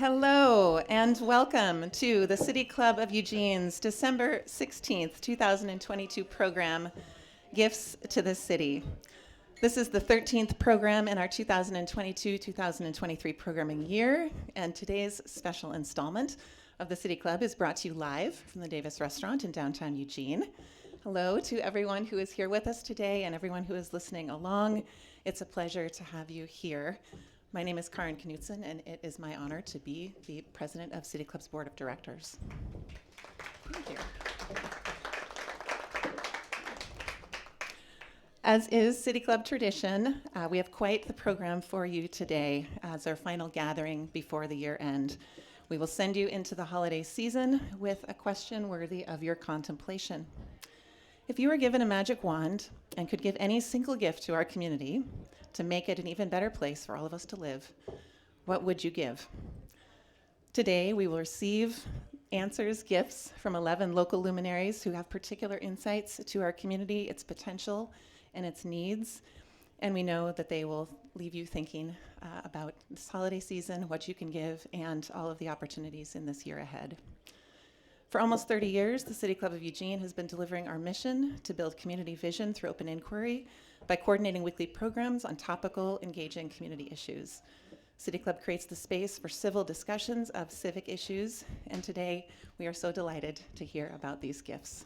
Hello and welcome to the City Club of Eugene's December 16th, 2022 program, Gifts to the City. This is the 13th program in our 2022-2023 programming year, and today's special installment of the City Club is brought to you live from the Davis Restaurant in downtown Eugene. Hello to everyone who is here with us today and everyone who is listening along. It's a pleasure to have you here. My name is Karin Knutson, and it is my honor to be the president of City Club's Board of Directors. Thank you. As is City Club tradition, we have quite the program for you today as our final gathering before the year end. We will send you into the holiday season with a question worthy of your contemplation. If you were given a magic wand and could give any single gift to our community to make it an even better place for all of us to live, what would you give? Today, we will receive gifts from 11 local luminaries who have particular insights to our community, its potential, and its needs. And we know that they will leave you thinking about this holiday season, what you can give, and all of the opportunities in this year ahead. For almost 30 years, the City Club of Eugene has been delivering our mission to build community vision through open inquiry by coordinating weekly programs on topical, engaging community issues. City Club creates the space for civil discussions of civic issues, and today we are so delighted to hear about these gifts.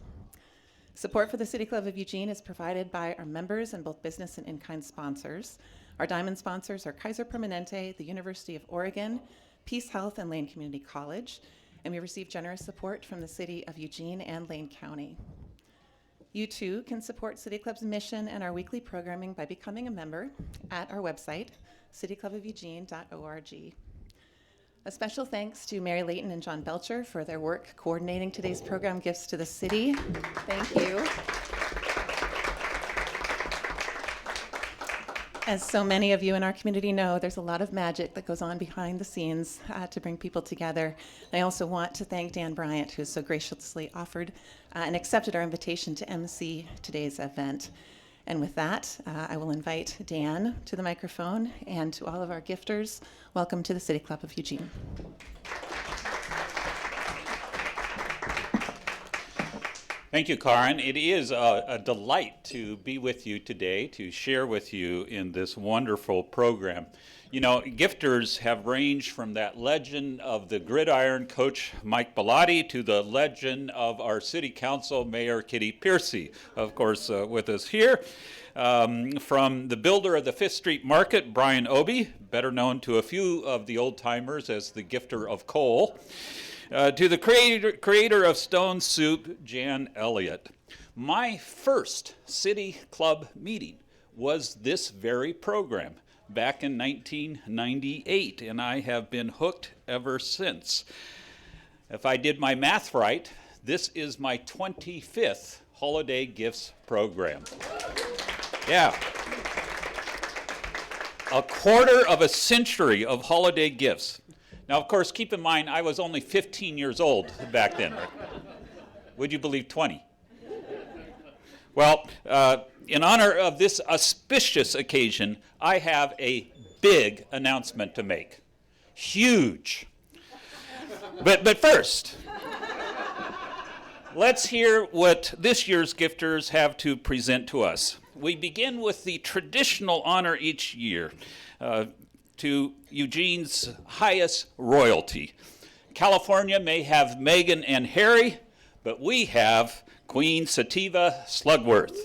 Support for the City Club of Eugene is provided by our members and both business and in-kind sponsors. Our diamond sponsors are Kaiser Permanente, the University of Oregon, Peace Health, and Lane Community College, and we receive generous support from the City of Eugene and Lane County. You too can support City Club's mission and our weekly programming by becoming a member at our website, cityclubofelugene.org. A special thanks to Mary Layton and John Belcher for their work coordinating today's program, Gifts to the City. Thank you. As so many of you in our community know, there's a lot of magic that goes on behind the scenes to bring people together. I also want to thank Dan Bryant, who so graciously offered and accepted our invitation to MC today's event. And with that, I will invite Dan to the microphone, and to all of our gifters, welcome to the City Club of Eugene. Thank you, Karin. It is a delight to be with you today, to share with you in this wonderful program. You know, gifters have ranged from that legend of the gridiron coach Mike Bellotti to the legend of our city council mayor Kitty Piercy, of course, with us here. From the builder of the Fifth Street Market, Brian Obie, better known to a few of the old timers as the gifter of coal. To the creator of Stone Soup, Jan Elliott. My first City Club meeting was this very program back in 1998, and I have been hooked ever since. If I did my math right, this is my 25th Holiday Gifts program. Yeah. A quarter of a century of holiday gifts. Now, of course, keep in mind, I was only 15 years old back then. Would you believe 20? Well, in honor of this auspicious occasion, I have a big announcement to make. Huge. But first, let's hear what this year's gifters have to present to us. We begin with the traditional honor each year. To Eugene's highest royalty. California may have Meghan and Harry, but we have Queen Sativa Slugworth.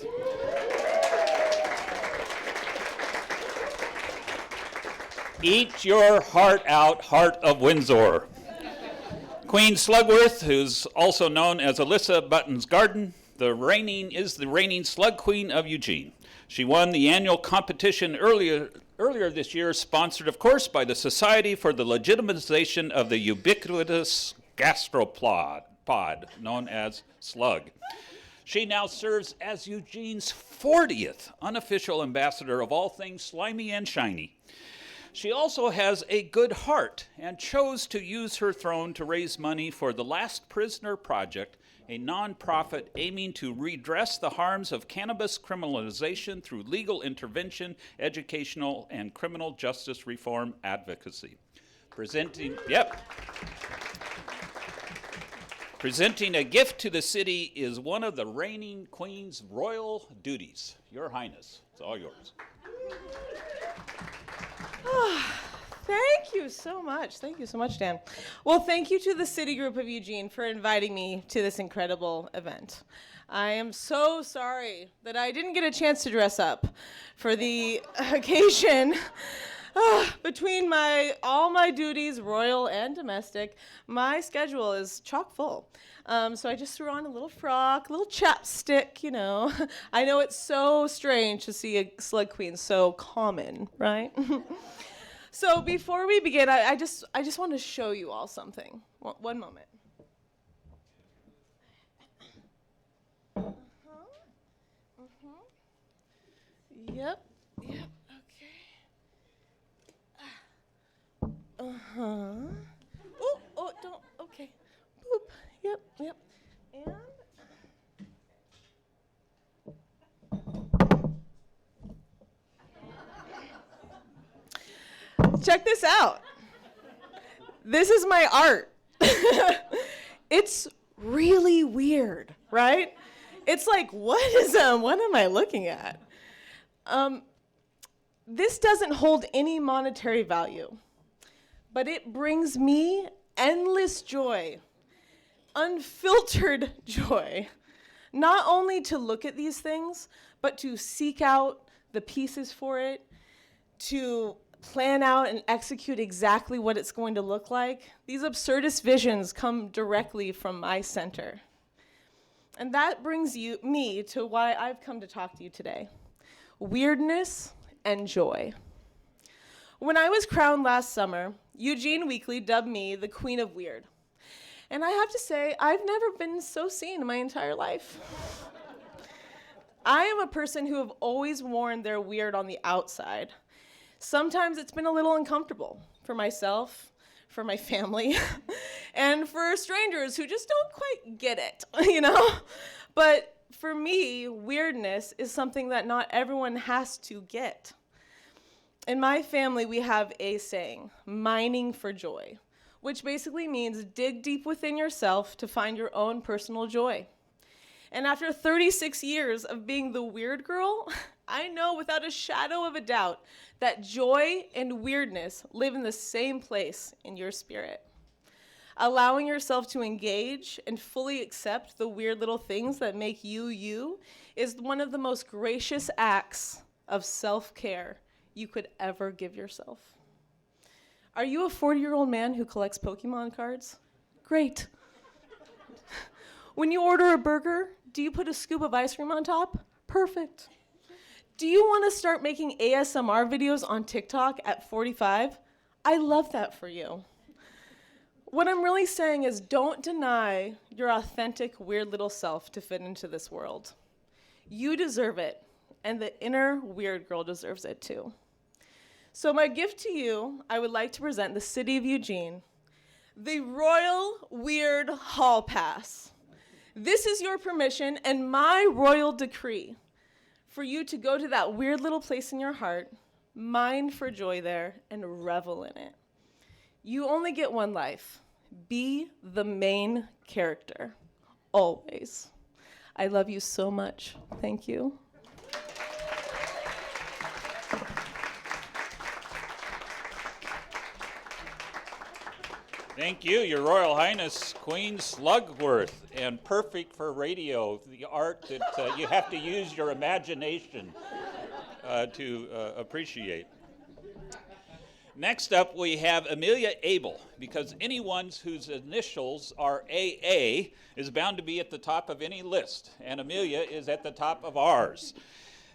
Eat your heart out, Heart of Windsor. Queen Slugworth, who's also known as Alyssa Button's Garden, is the reigning Slug Queen of Eugene. She won the annual competition earlier this year, sponsored, of course, by the Society for the Legitimization of the Ubiquitous Gastropod, known as SLUG. She now serves as Eugene's 40th unofficial ambassador of all things slimy and shiny. She also has a good heart and chose to use her throne to raise money for the Last Prisoner Project, a nonprofit aiming to redress the harms of cannabis criminalization through legal intervention, educational, and criminal justice reform advocacy. Presenting a gift to the city is one of the reigning queen's royal duties. Your Highness, it's all yours. Thank you so much. Thank you so much, Dan. Well, thank you to the City Group of Eugene for inviting me to this incredible event. I am so sorry that I didn't get a chance to dress up for the occasion. Between all my duties, royal and domestic, my schedule is chock full. So I just threw on a little frock, a little chapstick, you know. I know it's so strange to see a slug queen so common, right? So before we begin, I just want to show you all something. One moment. Yep, okay. Don't, okay. Boop, yep. And check this out. This is my art. It's really weird, right? It's like, what am I looking at? This doesn't hold any monetary value, but it brings me endless joy, unfiltered joy, not only to look at these things, but to seek out the pieces for it, to plan out and execute exactly what it's going to look like. These absurdist visions come directly from my center. And that brings me to why I've come to talk to you today. Weirdness and joy. When I was crowned last summer, Eugene Weekly dubbed me the Queen of Weird. And I have to say, I've never been so seen in my entire life. I am a person who have always worn their weird on the outside. Sometimes it's been a little uncomfortable for myself, for my family, and for strangers who just don't quite get it, you know? But for me, weirdness is something that not everyone has to get. In my family, we have a saying, mining for joy, which basically means dig deep within yourself to find your own personal joy. And after 36 years of being the weird girl, I know without a shadow of a doubt that joy and weirdness live in the same place in your spirit. Allowing yourself to engage and fully accept the weird little things that make you you is one of the most gracious acts of self-care you could ever give yourself. Are you a 40-year-old man who collects Pokemon cards? Great. When you order a burger, do you put a scoop of ice cream on top? Perfect. Do you want to start making ASMR videos on TikTok at 45? I love that for you. What I'm really saying is don't deny your authentic, weird little self to fit into this world. You deserve it, and the inner weird girl deserves it too. So my gift to you, I would like to present the City of Eugene, the Royal Weird Hall Pass. This is your permission and my royal decree for you to go to that weird little place in your heart, mine for joy there, and revel in it. You only get one life. Be the main character, always. I love you so much. Thank you. Thank you, Your Royal Highness, Queen Slugworth, and perfect for radio, the art that you have to use your imagination to appreciate. Next up, we have Amelia Abel, because anyone whose initials are AA is bound to be at the top of any list, and Amelia is at the top of ours.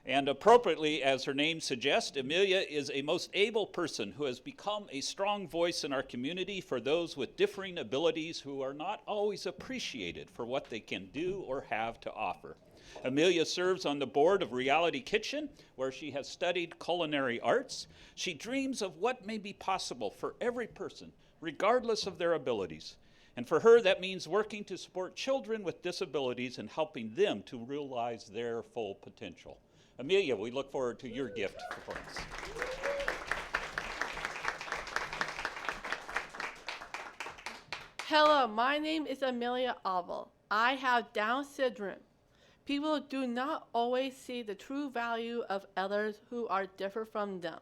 And appropriately, as her name suggests, Amelia is a most able person who has become a strong voice in our community for those with differing abilities who are not always appreciated for what they can do or have to offer. Amelia serves on the board of Reality Kitchen, where she has studied culinary arts. She dreams of what may be possible for every person, regardless of their abilities. And for her, that means working to support children with disabilities and helping them to realize their full potential. Amelia, we look forward to your gift performance. Hello, my name is Amelia Oval. I have Down syndrome. People do not always see the true value of others who are different from them.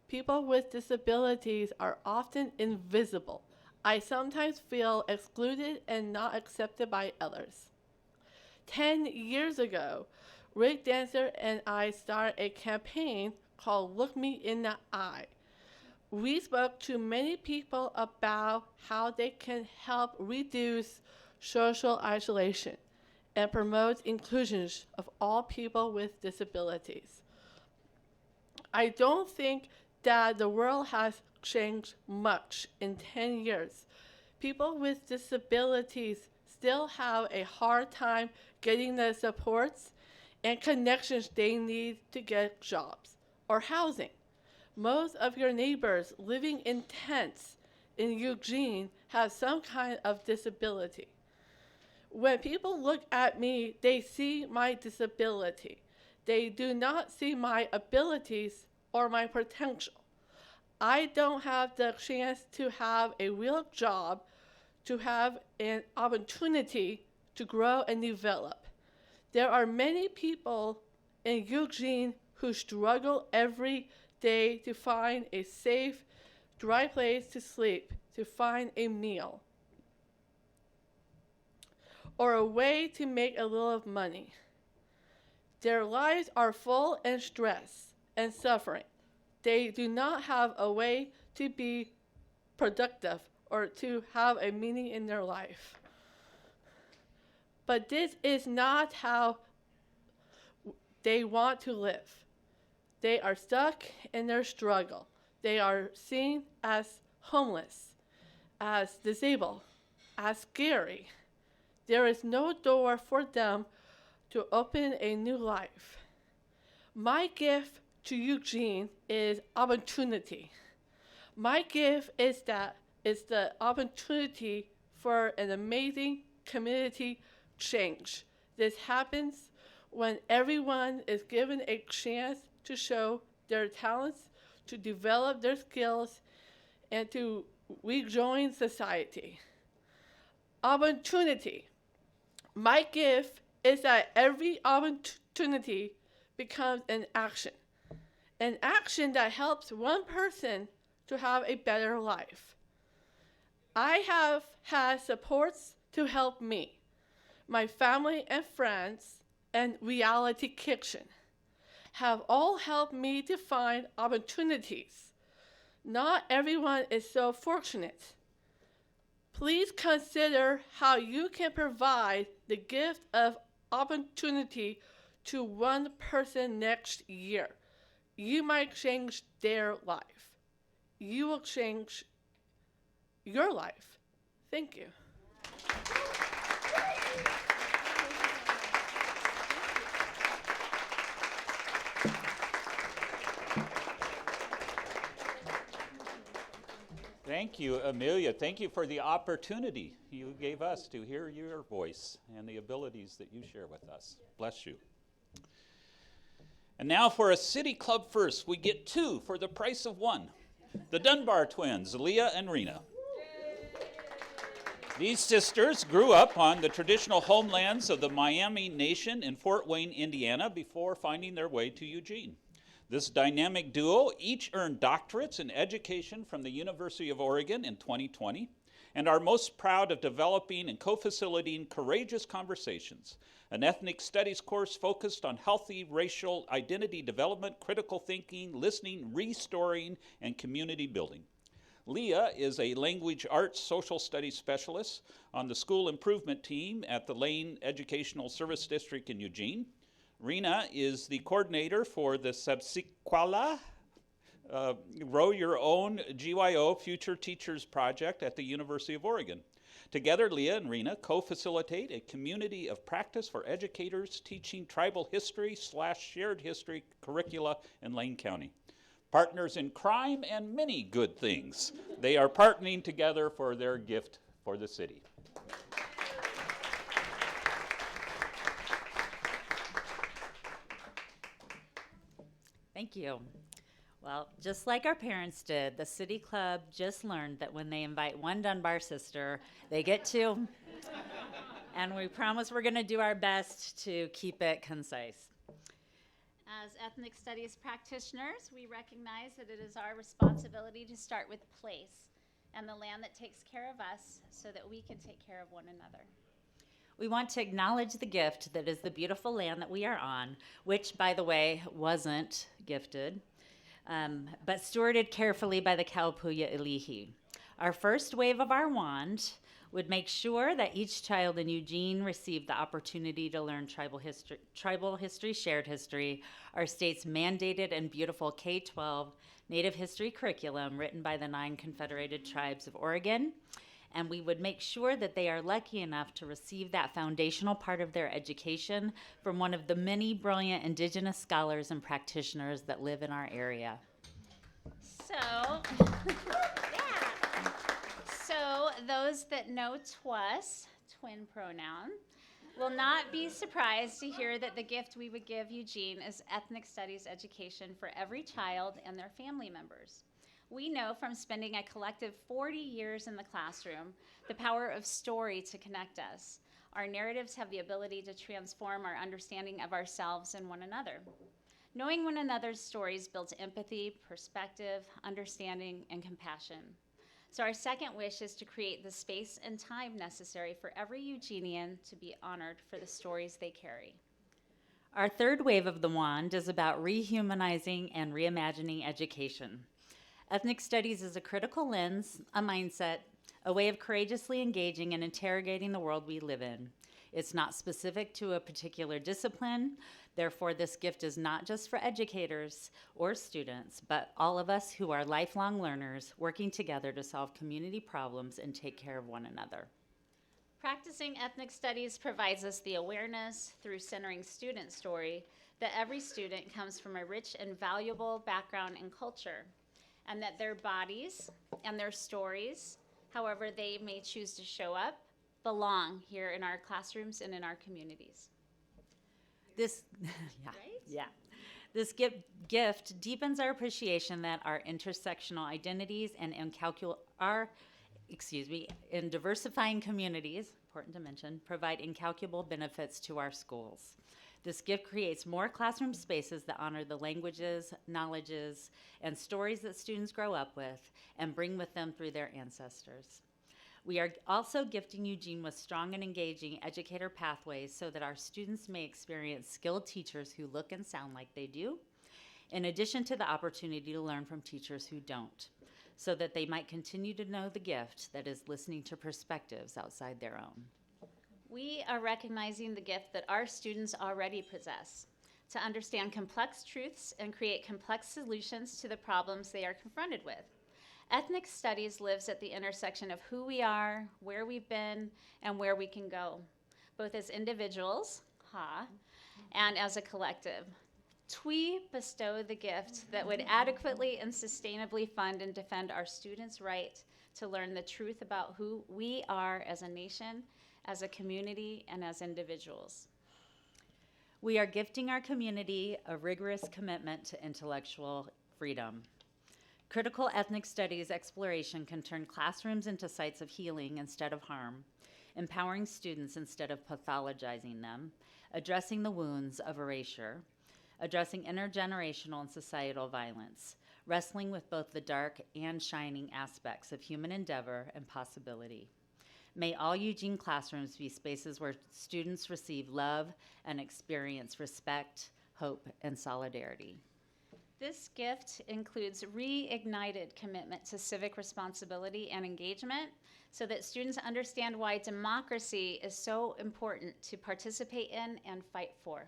People with disabilities are often invisible. I sometimes feel excluded and not accepted by others. 10 years ago, Rick Dancer and I started a campaign called Look Me in the Eye. We spoke to many people about how they can help reduce social isolation and promote inclusion of all people with disabilities. I don't think that the world has changed much in 10 years. People with disabilities still have a hard time getting the supports and connections they need to get jobs or housing. Most of your neighbors living in tents in Eugene have some kind of disability. When people look at me, they see my disability. They do not see my abilities or my potential. I don't have the chance to have a real job, to have an opportunity to grow and develop. There are many people in Eugene who struggle every day to find a safe, dry place to sleep, to find a meal, or a way to make a little money. Their lives are full of stress and suffering. They do not have a way to be productive or to have a meaning in their life. But this is not how they want to live. They are stuck in their struggle. They are seen as homeless, as disabled, as scary. There is no door for them to open a new life. My gift to Eugene is opportunity. My gift is the opportunity for an amazing community change. This happens when everyone is given a chance to show their talents, to develop their skills, and to rejoin society. Opportunity. My gift is that every opportunity becomes an action that helps one person to have a better life. I have had supports to help me, my family and friends, and Reality Kitchen have all helped me to find opportunities. Not everyone is so fortunate. Please consider how you can provide the gift of opportunity to one person next year. You might change their life. You will change your life. Thank you. Thank you, Amelia. Thank you for the opportunity you gave us to hear your voice and the abilities that you share with us. Bless you. And now for a City Club first, we get two for the price of one. The Dunbar twins, Leah and Rena. These sisters grew up on the traditional homelands of the Miami Nation in Fort Wayne, Indiana, before finding their way to Eugene. This dynamic duo each earned doctorates in education from the University of Oregon in 2020 and are most proud of developing and co-facilitating Courageous Conversations, an ethnic studies course focused on healthy racial identity development, critical thinking, listening, restoring, and community building. Leah is a language arts social studies specialist on the school improvement team at the Lane Educational Service District in Eugene. Rena is the coordinator for the Subsequala Grow Your Own GYO Future Teachers Project at the University of Oregon. Together, Leah and Rena co-facilitate a community of practice for educators teaching tribal history/shared history curricula in Lane County. Partners in crime and many good things. They are partnering together for their gift for the city. Thank you. Well, just like our parents did, the City Club just learned that when they invite one Dunbar sister, they get two. And we promise we're going to do our best to keep it concise. As ethnic studies practitioners, we recognize that it is our responsibility to start with place and the land that takes care of us so that we can take care of one another. We want to acknowledge the gift that is the beautiful land that we are on, which, by the way, wasn't gifted, but stewarded carefully by the Kalapuya Ilihi. Our first wave of our wand would make sure that each child in Eugene received the opportunity to learn tribal history, shared history, our state's mandated and beautiful K-12 Native History curriculum written by the 9 Confederated Tribes of Oregon. And we would make sure that they are lucky enough to receive that foundational part of their education from one of the many brilliant Indigenous scholars and practitioners that live in our area. So, So those that know TWUS, twin pronoun, will not be surprised to hear that the gift we would give Eugene is ethnic studies education for every child and their family members. We know from spending a collective 40 years in the classroom the power of story to connect us. Our narratives have the ability to transform our understanding of ourselves and one another. Knowing one another's stories builds empathy, perspective, understanding, and compassion. So our second wish is to create the space and time necessary for every Eugenian to be honored for the stories they carry. Our third wave of the wand is about rehumanizing and reimagining education. Ethnic studies is a critical lens, a mindset, a way of courageously engaging and interrogating the world we live in. It's not specific to a particular discipline. Therefore, this gift is not just for educators or students, but all of us who are lifelong learners working together to solve community problems and take care of one another. Practicing ethnic studies provides us the awareness through centering student story that every student comes from a rich and valuable background and culture, and that their bodies and their stories, however they may choose to show up, belong here in our classrooms and in our communities. This gift deepens our appreciation that our intersectional identities and in diversifying communities, important to mention, provide incalculable benefits to our schools. This gift creates more classroom spaces that honor the languages, knowledges, and stories that students grow up with and bring with them through their ancestors. We are also gifting Eugene with strong and engaging educator pathways so that our students may experience skilled teachers who look and sound like they do, in addition to the opportunity to learn from teachers who don't, so that they might continue to know the gift that is listening to perspectives outside their own. We are recognizing the gift that our students already possess to understand complex truths and create complex solutions to the problems they are confronted with. Ethnic studies lives at the intersection of who we are, where we've been, and where we can go, both as individuals, and as a collective. TWE bestow the gift that would adequately and sustainably fund and defend our students' right to learn the truth about who we are as a nation, as a community, and as individuals. We are gifting our community a rigorous commitment to intellectual freedom. Critical ethnic studies exploration can turn classrooms into sites of healing instead of harm, empowering students instead of pathologizing them, addressing the wounds of erasure, addressing intergenerational and societal violence, wrestling with both the dark and shining aspects of human endeavor and possibility. May all Eugene classrooms be spaces where students receive love and experience respect, hope, and solidarity. This gift includes reignited commitment to civic responsibility and engagement so that students understand why democracy is so important to participate in and fight for.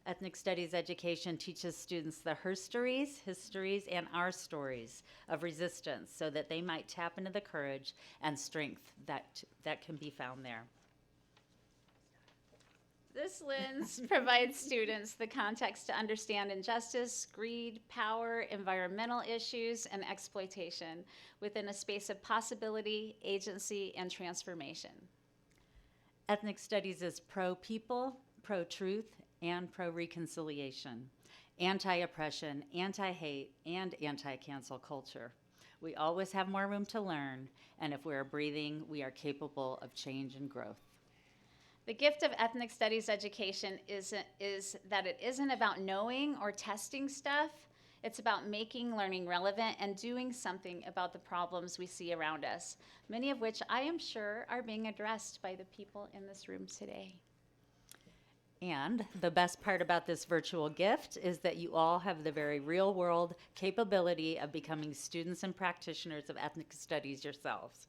Ethnic studies education teaches students the herstories, histories, and our stories of resistance so that they might tap into the courage and strength that can be found there. This lens provides students the context to understand injustice, greed, power, environmental issues, and exploitation within a space of possibility, agency, and transformation. Ethnic studies is pro-people, pro-truth, and pro-reconciliation. anti-oppression, anti-hate, and anti-cancel culture. We always have more room to learn, and if we are breathing, we are capable of change and growth. The gift of ethnic studies education is that it isn't about knowing or testing stuff. It's about making learning relevant and doing something about the problems we see around us, many of which I am sure are being addressed by the people in this room today. And the best part about this virtual gift is that you all have the very real world capability of becoming students and practitioners of ethnic studies yourselves.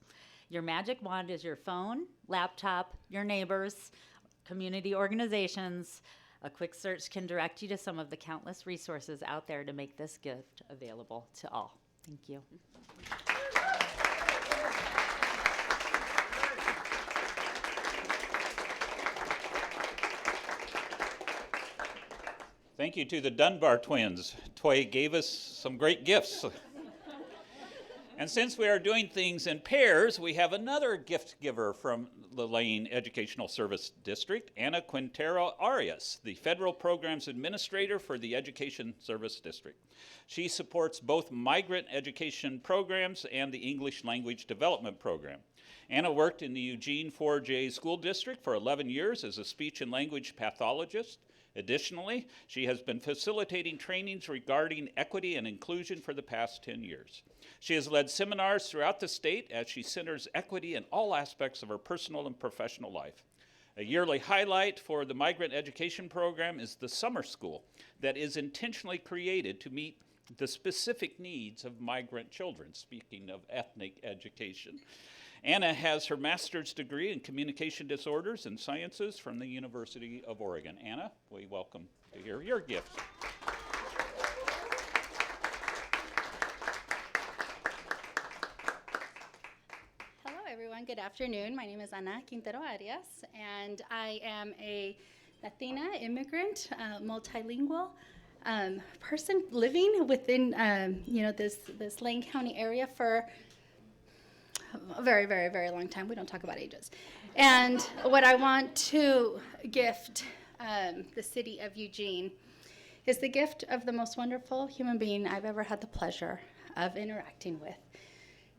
Your magic wand is your phone, laptop, your neighbors, community organizations. A quick search can direct you to some of the countless resources out there to make this gift available to all. Thank you. Thank you to the Dunbar twins. Toy gave us some great gifts. And since we are doing things in pairs, we have another gift giver from the Lane Educational Service District, Anna Quintero Arias, the Federal Programs Administrator for the Education Service District. She supports both migrant education programs and the English Language Development Program. Anna worked in the Eugene 4J School District for 11 years as a speech and language pathologist. Additionally, she has been facilitating trainings regarding equity and inclusion for the past 10 years. She has led seminars throughout the state as she centers equity in all aspects of her personal and professional life. A yearly highlight for the migrant education program is the summer school that is intentionally created to meet the specific needs of migrant children, speaking of ethnic education. Anna has her master's degree in communication disorders and sciences from the University of Oregon. Anna, we welcome to hear your gift. Hello, everyone. Good afternoon. My name is Ana Quintero Arias, and I am a Latina immigrant, multilingual person living within, this Lane County area for a very, very, very long time. We don't talk about ages. And what I want to gift the city of Eugene is the gift of the most wonderful human being I've ever had the pleasure of interacting with.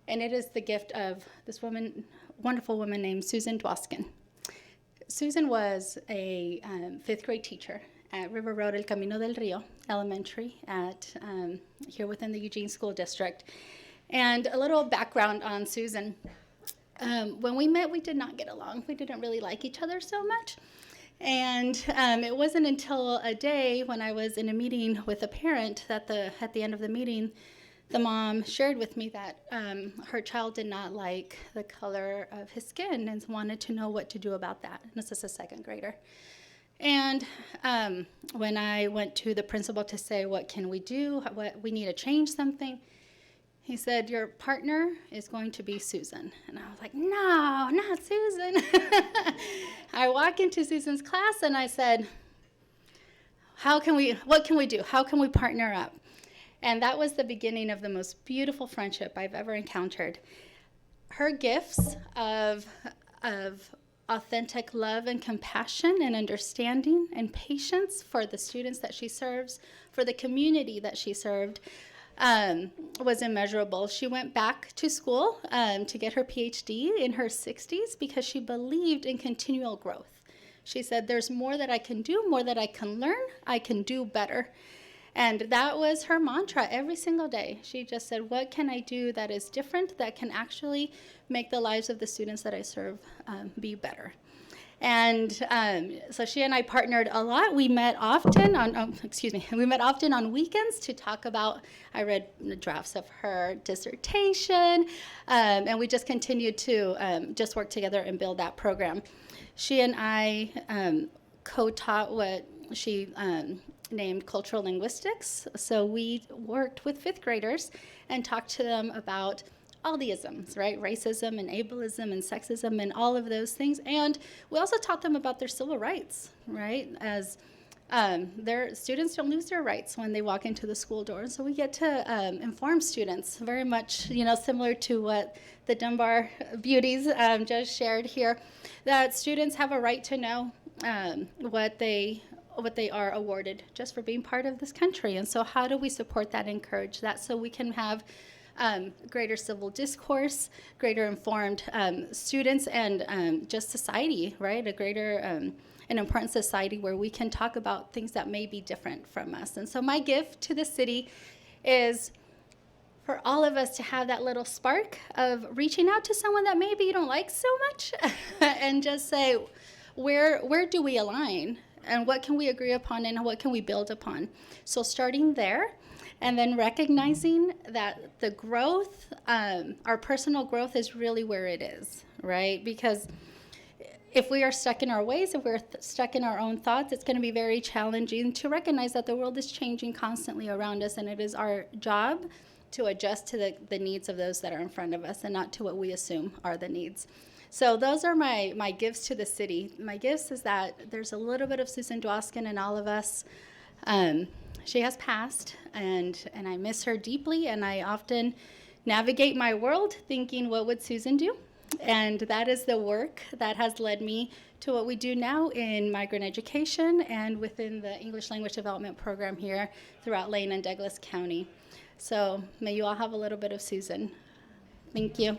And it is the gift of this woman, wonderful woman named Susan Dwoskin. Susan was a fifth grade teacher at River Road El Camino del Rio Elementary at here within the Eugene School District. And a little background on Susan. When we met, we did not get along. We didn't really like each other so much. And it wasn't until a day when I was in a meeting with a parent that at the end of the meeting, the mom shared with me that her child did not like the color of his skin and wanted to know what to do about that. And this is a second grader. And when I went to the principal to say, what can we do? What we need to change something. He said, your partner is going to be Susan. And I was like, no, not Susan. I walk into Susan's class and I said, what can we do? How can we partner up? And that was the beginning of the most beautiful friendship I've ever encountered. Her gifts of authentic love and compassion and understanding and patience for the students that she serves, for the community that she served, was immeasurable. She went back to school to get her PhD in her 60s because she believed in continual growth. She said, there's more that I can do, more that I can learn, I can do better. And that was her mantra every single day. She just said, what can I do that is different, that can actually make the lives of the students that I serve be better? And so she and I partnered a lot. We met often on weekends to talk about, I read the drafts of her dissertation, and we just continued to just work together and build that program. She and I co-taught what she named cultural linguistics. So we worked with fifth graders and talked to them about all the isms, right? Racism and ableism and sexism and all of those things. And we also taught them about their civil rights, right? As their students don't lose their rights when they walk into the school door. So we get to inform students very much, similar to what the Dunbar beauties just shared here, that students have a right to know what they what they are awarded just for being part of this country. And so how do we support that, encourage that, so we can have greater civil discourse, greater informed students, and just society, right? A greater an important society where we can talk about things that may be different from us. And so my gift to the city is for all of us to have that little spark of reaching out to someone that maybe you don't like so much and just say, where do we align? And what can we agree upon, and what can we build upon? So starting there, and then recognizing that the growth, our personal growth is really where it is, right? Because if we are stuck in our ways, if we're stuck in our own thoughts, it's going to be very challenging to recognize that the world is changing constantly around us, and it is our job to adjust to the needs of those that are in front of us and not to what we assume are the needs. So those are my gifts to the city. My gifts is that there's a little bit of Susan Dwoskin in all of us. She has passed, and I miss her deeply, and I often navigate my world thinking, what would Susan do? And that is the work that has led me to what we do now in migrant education and within the English language development program here throughout Lane and Douglas County. So may you all have a little bit of Susan. Thank you.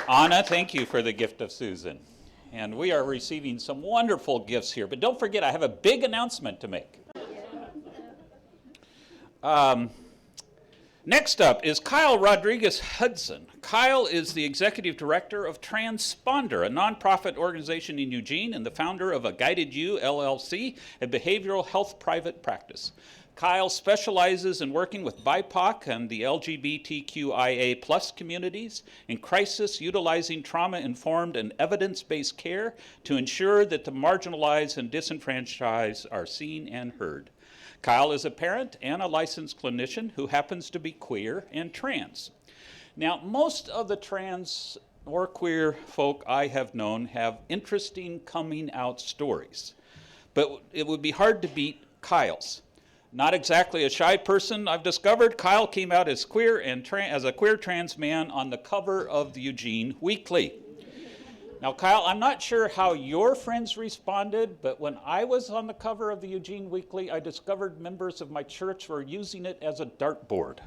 Anna, thank you for the gift of Susan. And we are receiving some wonderful gifts here. But don't forget, I have a big announcement to make. Next up is Kyle Rodriguez Hudson. Kyle is the executive director of Transponder, a nonprofit organization in Eugene, and the founder of A Guided You, LLC, a behavioral health private practice. Kyle specializes in working with BIPOC and the LGBTQIA plus communities in crisis, utilizing trauma-informed and evidence-based care to ensure that the marginalized and disenfranchised are seen and heard. Kyle is a parent and a licensed clinician who happens to be queer and trans. Now, most of the trans or queer folk I have known have interesting coming out stories, but it would be hard to beat Kyle's. Not exactly a shy person, I've discovered. Kyle came out as queer and as a queer trans man on the cover of the Eugene Weekly. Now, Kyle, I'm not sure how your friends responded, but when I was on the cover of the Eugene Weekly, I discovered members of my church were using it as a dartboard.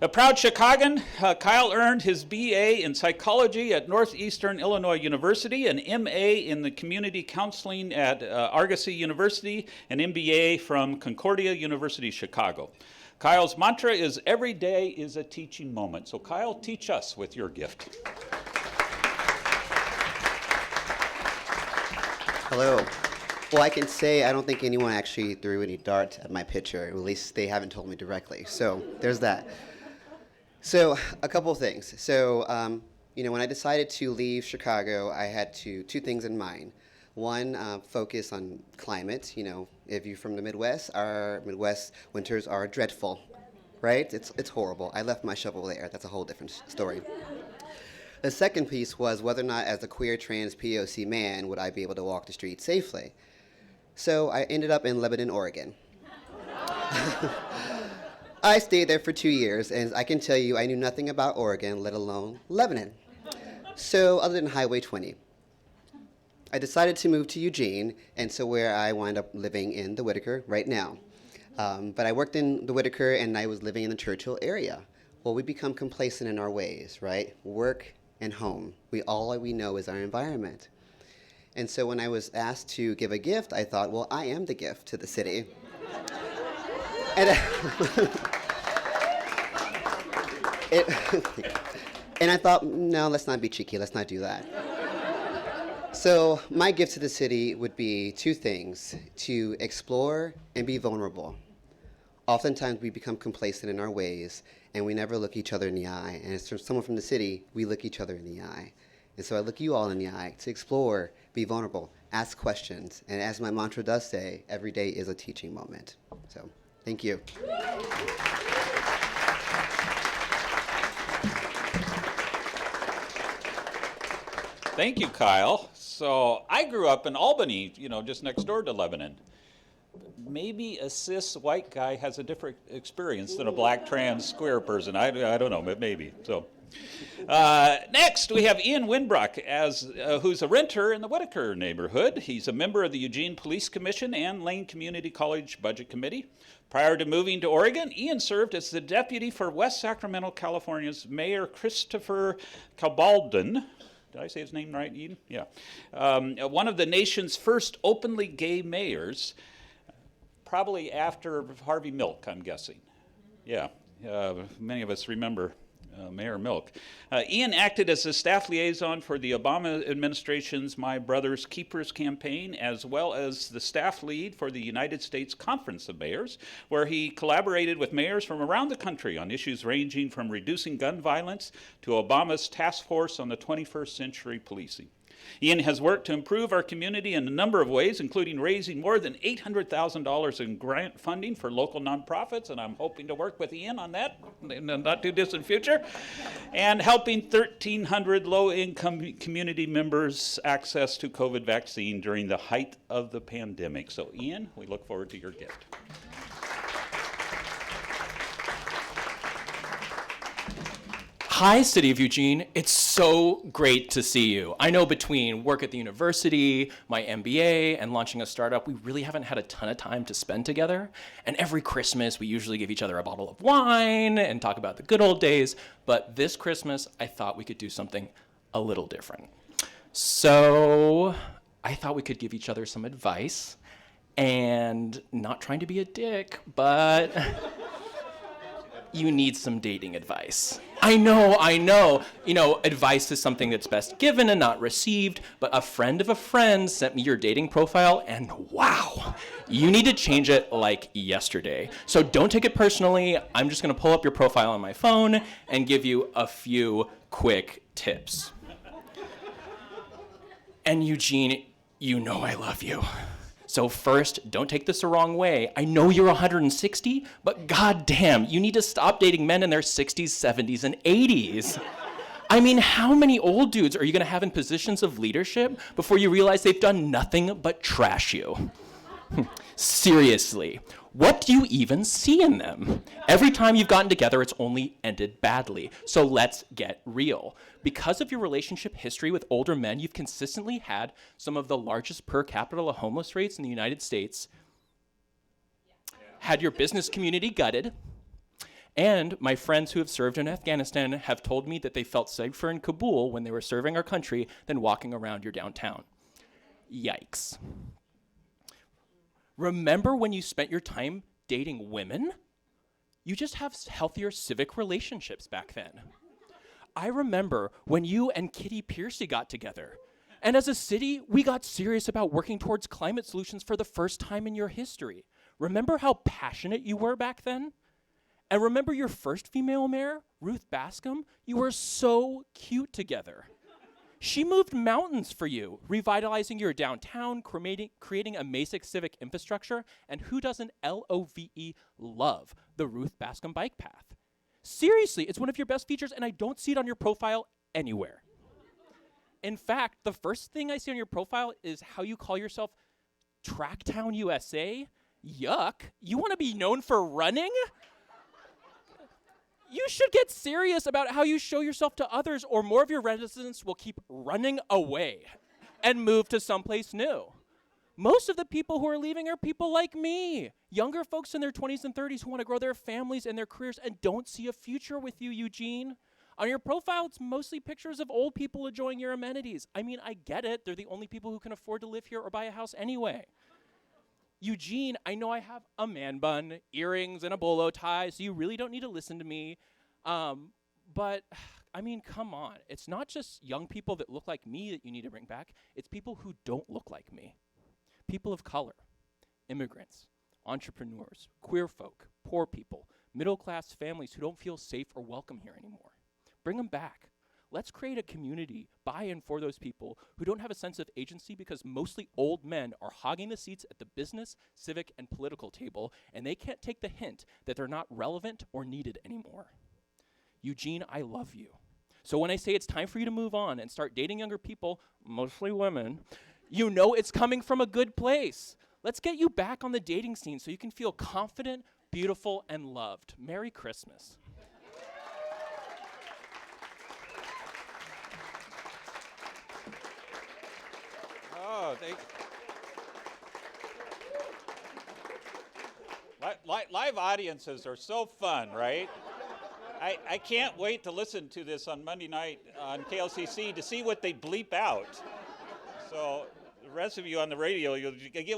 A proud Chicagoan, Kyle earned his BA in psychology at Northeastern Illinois University, an MA in the community counseling at Argosy University, an MBA from Concordia University, Chicago. Kyle's mantra is, every day is a teaching moment. So Kyle, teach us with your gift. Hello. Well, I can say I don't think anyone actually threw any darts at my picture. At least they haven't told me directly. So there's that. So a couple of things. So, when I decided to leave Chicago, I had two things in mind. One, focus on climate. If you're from the Midwest, our Midwest winters are dreadful, right? It's horrible. I left my shovel there. That's a whole different story. The second piece was whether or not, as a queer trans POC man, would I be able to walk the streets safely. So I ended up in Lebanon, Oregon. I stayed there for 2 years, and I can tell you I knew nothing about Oregon, let alone Lebanon. So other than Highway 20. I decided to move to Eugene, and so where I wound up living in the Whitaker right now. But I worked in the Whitaker, and I was living in the Churchill area. Well, we become complacent in our ways, right? Work and home. All we know is our environment. And so when I was asked to give a gift, I thought, well, I am the gift to the city. And and I thought, no, let's not be cheeky. Let's not do that. So my gift to the city would be two things: to explore and be vulnerable. Oftentimes we become complacent in our ways, and we never look each other in the eye. And as someone from the city, we look each other in the eye. And so I look you all in the eye to explore, be vulnerable, ask questions. And as my mantra does say, every day is a teaching moment. So thank you. Thank you, Kyle. So I grew up in Albany, just next door to Lebanon. maybe a cis white guy has a different experience than a black trans queer person. I don't know, but maybe. So next, we have Ian Winbrook, who's a renter in the Whitaker neighborhood. He's a member of the Eugene Police Commission and Lane Community College Budget Committee. Prior to moving to Oregon, Ian served as the deputy for West Sacramento, California's Mayor Christopher Cabaldon. Did I say his name right, Ian? Yeah. One of the nation's first openly gay mayors, probably after Harvey Milk, I'm guessing. Yeah, many of us remember Mayor Milk. Ian acted as a staff liaison for the Obama administration's My Brother's Keepers campaign, as well as the staff lead for the United States Conference of Mayors, where he collaborated with mayors from around the country on issues ranging from reducing gun violence to Obama's task force on the 21st century policing. Ian has worked to improve our community in a number of ways, including raising more than $800,000 in grant funding for local nonprofits, and I'm hoping to work with Ian on that in the not too distant future, and helping 1,300 low-income community members access to COVID vaccine during the height of the pandemic. So Ian, we look forward to your gift. Hi, City of Eugene. It's so great to see you. I know between work at the university, my MBA, and launching a startup, we really haven't had a ton of time to spend together. And every Christmas, we usually give each other a bottle of wine and talk about the good old days. But this Christmas, I thought we could do something a little different. So I thought we could give each other some advice, and not trying to be a dick, but you need some dating advice. I know. You know, advice is something that's best given and not received, but a friend of a friend sent me your dating profile, and wow, you need to change it like yesterday. So don't take it personally. I'm just gonna pull up your profile on my phone and give you a few quick tips. And Eugene, you know I love you. So first, don't take this the wrong way. I know you're 160, but goddamn, you need to stop dating men in their 60s, 70s, and 80s. I mean, how many old dudes are you gonna have in positions of leadership before you realize they've done nothing but trash you? Seriously, what do you even see in them? Every time you've gotten together, it's only ended badly. So let's get real. Because of your relationship history with older men, you've consistently had some of the largest per capita homeless rates in the United States, had your business community gutted, and my friends who have served in Afghanistan have told me that they felt safer in Kabul when they were serving our country than walking around your downtown. Yikes. Remember when you spent your time dating women? You just have healthier civic relationships back then. I remember when you and Kitty Piercy got together. And as a city, we got serious about working towards climate solutions for the first time in your history. Remember how passionate you were back then? And remember your first female mayor, Ruth Bascom? You were so cute together. She moved mountains for you, revitalizing your downtown, creating a basic civic infrastructure, and who doesn't love the Ruth Bascom bike path? Seriously, it's one of your best features, and I don't see it on your profile anywhere. In fact, the first thing I see on your profile is how you call yourself Tracktown USA. Yuck. You want to be known for running? You should get serious about how you show yourself to others, or more of your residents will keep running away and move to someplace new. Most of the people who are leaving are people like me, younger folks in their 20s and 30s who want to grow their families and their careers and don't see a future with you, Eugene. On your profile, it's mostly pictures of old people enjoying your amenities. I mean, I get it. They're the only people who can afford to live here or buy a house anyway. Eugene, I know I have a man bun, earrings, and a bolo tie, so you really don't need to listen to me. But, I mean, come on. It's not just young people that look like me that you need to bring back. It's people who don't look like me. People of color, immigrants, entrepreneurs, queer folk, poor people, middle-class families who don't feel safe or welcome here anymore. Bring them back. Let's create a community by and for those people who don't have a sense of agency because mostly old men are hogging the seats at the business, civic, and political table, and they can't take the hint that they're not relevant or needed anymore. Eugene, I love you. So when I say it's time for you to move on and start dating younger people, mostly women, you know it's coming from a good place. Let's get you back on the dating scene so you can feel confident, beautiful, and loved. Merry Christmas. Oh, live audiences are so fun, right? I can't wait to listen to this on Monday night on KLCC to see what they bleep out. So the rest of you on the radio,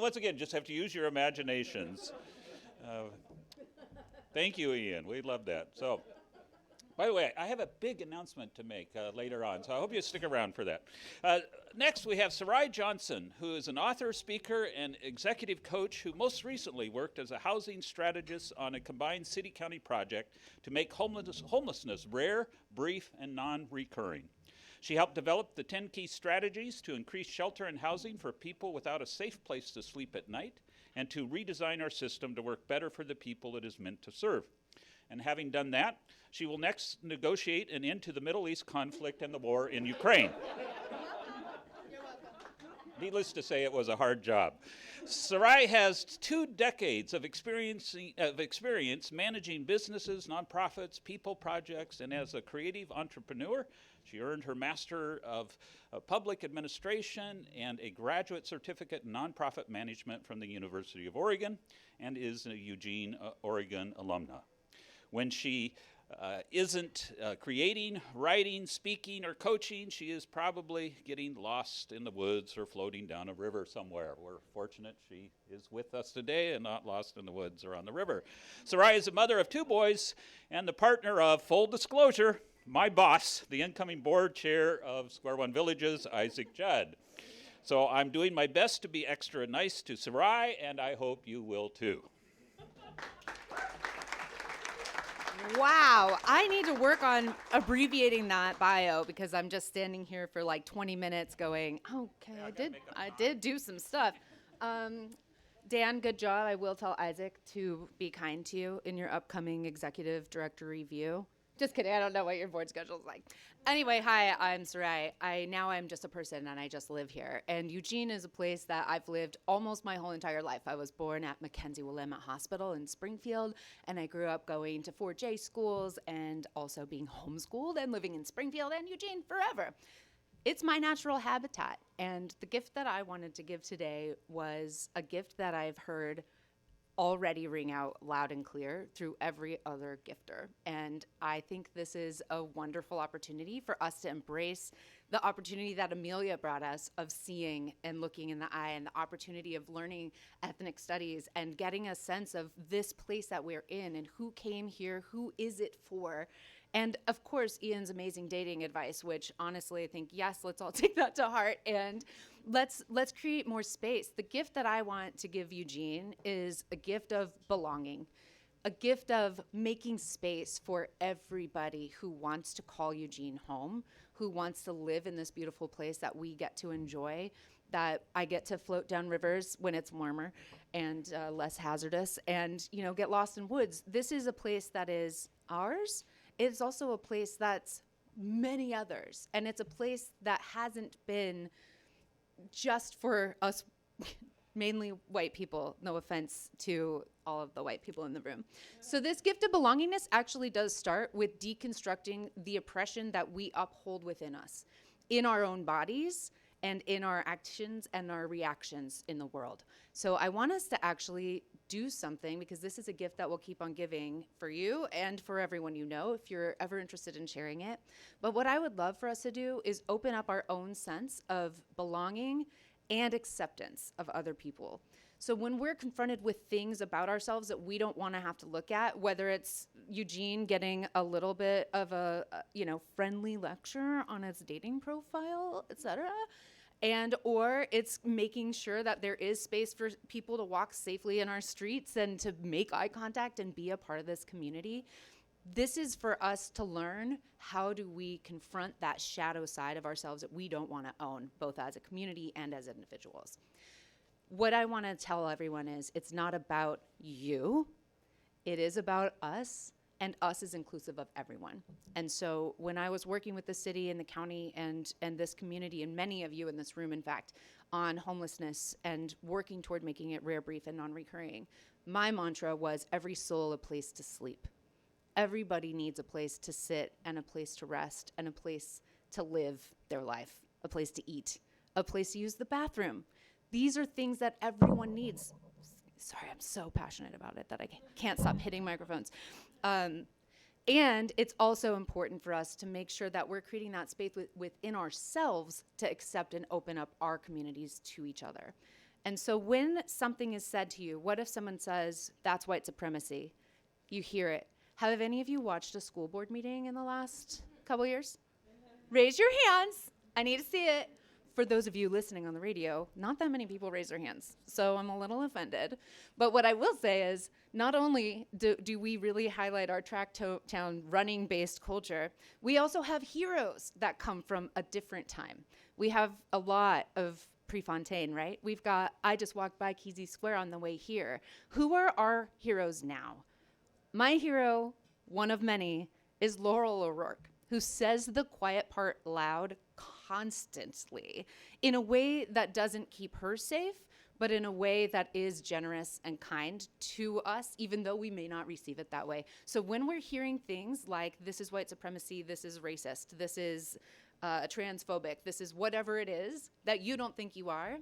once again, just have to use your imaginations. Thank you, Ian. We love that. So, by the way, I have a big announcement to make later on, so I hope you stick around for that. Next, we have Sarai Johnson, who is an author, speaker, and executive coach who most recently worked as a housing strategist on a combined city-county project to make homelessness rare, brief, and non-recurring. She helped develop the 10 key strategies to increase shelter and housing for people without a safe place to sleep at night and to redesign our system to work better for the people it is meant to serve. And having done that, she will next negotiate an end to the Middle East conflict and the war in Ukraine. Needless to say, it was a hard job. Sarai has 2 decades of experience managing businesses, nonprofits, people projects, and as a creative entrepreneur, she earned her Master of Public Administration and a graduate certificate in nonprofit management from the University of Oregon and is a Eugene, Oregon alumna. When she isn't creating, writing, speaking, or coaching, she is probably getting lost in the woods or floating down a river somewhere. We're fortunate she is with us today and not lost in the woods or on the river. Sarai is a mother of 2 boys and the partner of, full disclosure, my boss, the incoming board chair of Square One Villages, Isaac Judd. So I'm doing my best to be extra nice to Sarai, and I hope you will too. Wow, I need to work on abbreviating that bio because I'm just standing here for like 20 minutes going, okay, I did do some stuff. Dan, good job. I will tell Isaac to be kind to you in your upcoming executive director review. Just kidding, I don't know what your board schedule is like. Anyway, hi, I'm Sarai. I'm just a person and I just live here. And Eugene is a place that I've lived almost my whole entire life. I was born at Mackenzie Willamette Hospital in Springfield, and I grew up going to 4J schools and also being homeschooled and living in Springfield and Eugene forever. It's my natural habitat. And the gift that I wanted to give today was a gift that I've heard already ring out loud and clear through every other gifter. And I think this is a wonderful opportunity for us to embrace the opportunity that Amelia brought us of seeing and looking in the eye, and the opportunity of learning ethnic studies and getting a sense of this place that we're in and who came here, who is it for. And of course, Ian's amazing dating advice, which honestly I think, yes, let's all take that to heart, and let's create more space. The gift that I want to give Eugene is a gift of belonging, a gift of making space for everybody who wants to call Eugene home, who wants to live in this beautiful place that we get to enjoy, that I get to float down rivers when it's warmer and less hazardous, and get lost in woods. This is a place that is ours. It's also a place that's many others, and it's a place that hasn't been just for us, mainly white people. No offense to all of the white people in the room. So this gift of belongingness actually does start with deconstructing the oppression that we uphold within us, in our own bodies, and in our actions and our reactions in the world. So I want us to actually do something, because this is a gift that will keep on giving for you and for everyone you know, if you're ever interested in sharing it. But what I would love for us to do is open up our own sense of belonging and acceptance of other people. So when we're confronted with things about ourselves that we don't want to have to look at, whether it's Eugene getting a little bit of a friendly lecture on his dating profile, etc., or it's making sure that there is space for people to walk safely in our streets and to make eye contact and be a part of this community. This is for us to learn, how do we confront that shadow side of ourselves that we don't want to own, both as a community and as individuals. What I want to tell everyone is, it's not about you. It is about us, and us is inclusive of everyone. And so when I was working with the city and the county and this community, and many of you in this room, in fact, on homelessness and working toward making it rare, brief, and non-recurring, my mantra was every soul a place to sleep. Everybody needs a place to sit and a place to rest and a place to live their life, a place to eat, a place to use the bathroom. These are things that everyone needs. Sorry, I'm so passionate about it that I can't stop hitting microphones. And it's also important for us to make sure that we're creating that space within ourselves to accept and open up our communities to each other. And so when something is said to you, what if someone says, that's white supremacy? You hear it. Have any of you watched a school board meeting in the last couple years? Raise your hands. I need to see it. For those of you listening on the radio, not that many people raise their hands, so I'm a little offended. But what I will say is, not only do we really highlight our track town running-based culture, we also have heroes that come from a different time. We have a lot of Prefontaine, right? We've got, I just walked by Kesey Square on the way here. Who are our heroes now? My hero, one of many, is Laurel O'Rourke, who says the quiet part loud constantly in a way that doesn't keep her safe, but in a way that is generous and kind to us, even though we may not receive it that way. So when we're hearing things like, this is white supremacy, this is racist, this is transphobic, this is whatever it is that you don't think you are,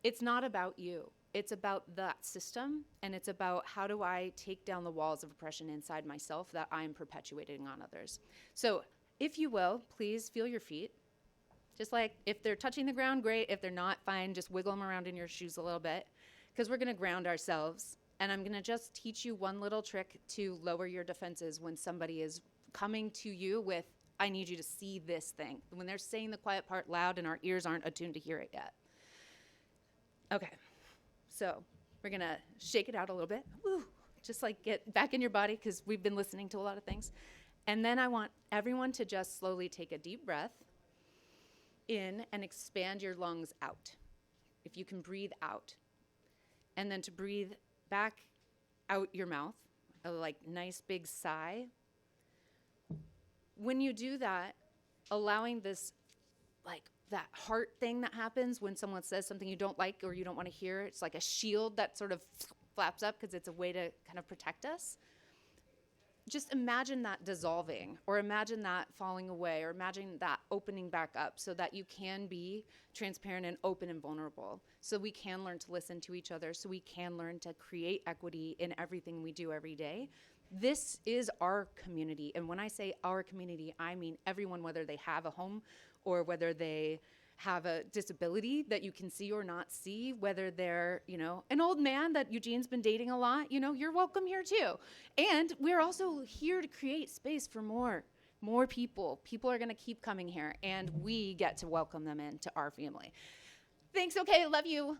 it's not about you. It's about that system, and it's about how do I take down the walls of oppression inside myself that I'm perpetuating on others. So if you will, please feel your feet. Just like if they're touching the ground, great. If they're not, fine. Just wiggle them around in your shoes a little bit, because we're going to ground ourselves. And I'm going to just teach you one little trick to lower your defenses when somebody is coming to you with, I need you to see this thing. When they're saying the quiet part loud and our ears aren't attuned to hear it yet. Okay. So we're going to shake it out a little bit. Woo. Just like get back in your body, because we've been listening to a lot of things. And then I want everyone to just slowly take a deep breath in and expand your lungs out. If you can breathe out. And then to breathe back out your mouth, a like nice big sigh. When you do that, allowing this like that heart thing that happens when someone says something you don't like or you don't want to hear, it's like a shield that sort of flaps up because it's a way to kind of protect us. Just imagine that dissolving, or imagine that falling away, or imagine that opening back up so that you can be transparent and open and vulnerable. So we can learn to listen to each other, so we can learn to create equity in everything we do every day. This is our community. And when I say our community, I mean everyone, whether they have a home or whether they have a disability that you can see or not see, whether they're, you know, an old man that Eugene's been dating a lot, you know, you're welcome here too. And we're also here to create space for more people. People are going to keep coming here, and we get to welcome them into our family. Thanks, okay, love you.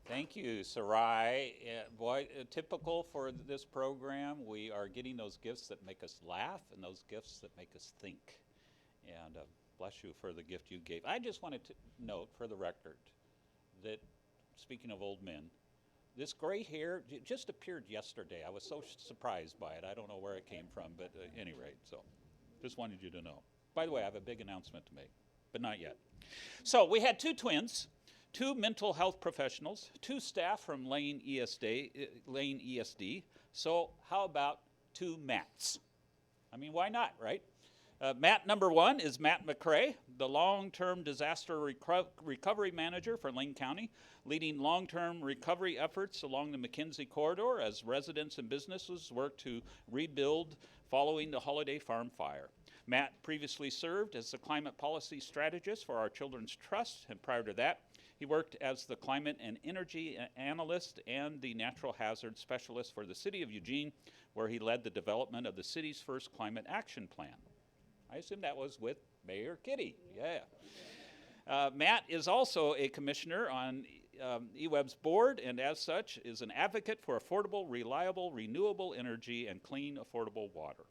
Thank you, Sarai. Boy, typical for this program, we are getting those gifts that make us laugh and those gifts that make us think. And bless you for the gift you gave. I just wanted to note for the record that, speaking of old men, this gray hair just appeared yesterday. I was so surprised by it. I don't know where it came from, but at any rate, so just wanted you to know. By the way, I have a big announcement to make, but not yet. So we had two twins, 2 mental health professionals, 2 staff from Lane ESD. So how about 2 Matts? I mean, why not, right? Matt number 1 is Matt McCrae, the long-term disaster recovery manager for Lane County, leading long-term recovery efforts along the McKenzie corridor as residents and businesses work to rebuild following the Holiday Farm fire. Matt previously served as the climate policy strategist for our Children's Trust, and prior to that, he worked as the climate and energy analyst and the natural hazard specialist for the city of Eugene, where he led the development of the city's first climate action plan. I assume that was with Mayor Kitty, yeah. Matt is also a commissioner on EWEB's board, and as such is an advocate for affordable, reliable, renewable energy and clean, affordable water.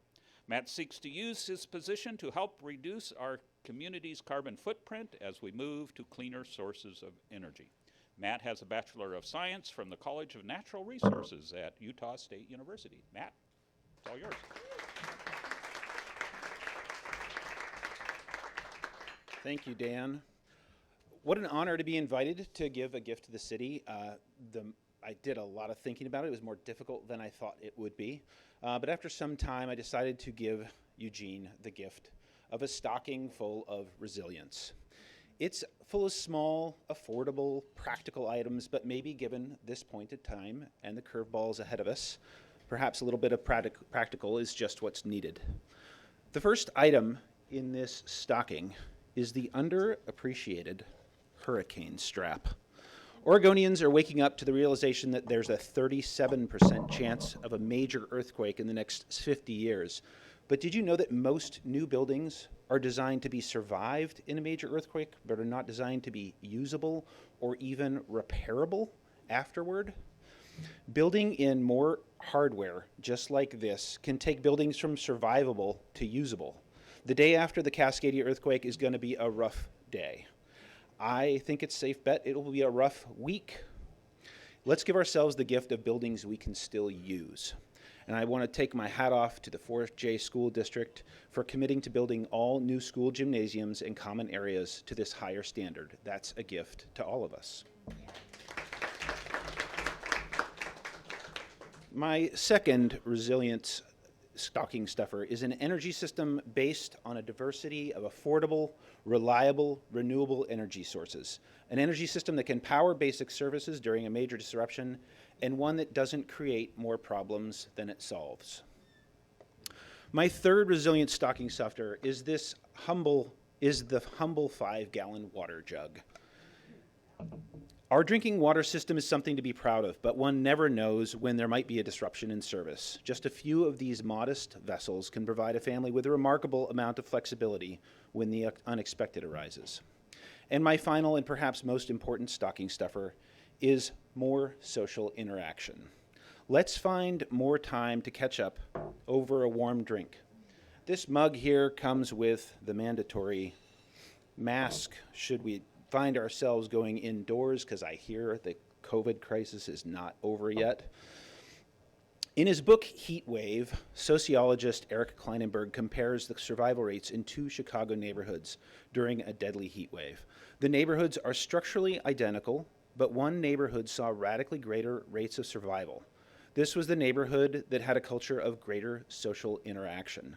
Matt seeks to use his position to help reduce our community's carbon footprint as we move to cleaner sources of energy. Matt has a Bachelor of Science from the College of Natural Resources at Utah State University. Matt, it's all yours. Thank you, Dan. What an honor to be invited to give a gift to the city. I did a lot of thinking about it. It was more difficult than I thought it would be. But after some time, I decided to give Eugene the gift of a stocking full of resilience. It's full of small, affordable, practical items, but maybe given this point in time and the curveballs ahead of us, perhaps a little bit of practical is just what's needed. The first item in this stocking is the underappreciated hurricane strap. Oregonians are waking up to the realization that there's a 37% chance of a major earthquake in the next 50 years. But did you know that most new buildings are designed to be survived in a major earthquake, but are not designed to be usable or even repairable afterward? Building in more hardware, just like this, can take buildings from survivable to usable. The day after the Cascadia earthquake is going to be a rough day. I think it's a safe bet it will be a rough week. Let's give ourselves the gift of buildings we can still use. And I want to take my hat off to the 4J School District for committing to building all new school gymnasiums and common areas to this higher standard. That's a gift to all of us. My second resilience stocking stuffer is an energy system based on a diversity of affordable, reliable, renewable energy sources. An energy system that can power basic services during a major disruption, and one that doesn't create more problems than it solves. My third resilient stocking stuffer is the humble 5-gallon water jug. Our drinking water system is something to be proud of, but one never knows when there might be a disruption in service. Just a few of these modest vessels can provide a family with a remarkable amount of flexibility when the unexpected arises. And my final and perhaps most important stocking stuffer is more social interaction. Let's find more time to catch up over a warm drink. This mug here comes with the mandatory mask should we find ourselves going indoors, because I hear the COVID crisis is not over yet. In his book, Heat Wave, sociologist Eric Kleinenberg compares the survival rates in 2 Chicago neighborhoods during a deadly heat wave. The neighborhoods are structurally identical, but one neighborhood saw radically greater rates of survival. This was the neighborhood that had a culture of greater social interaction.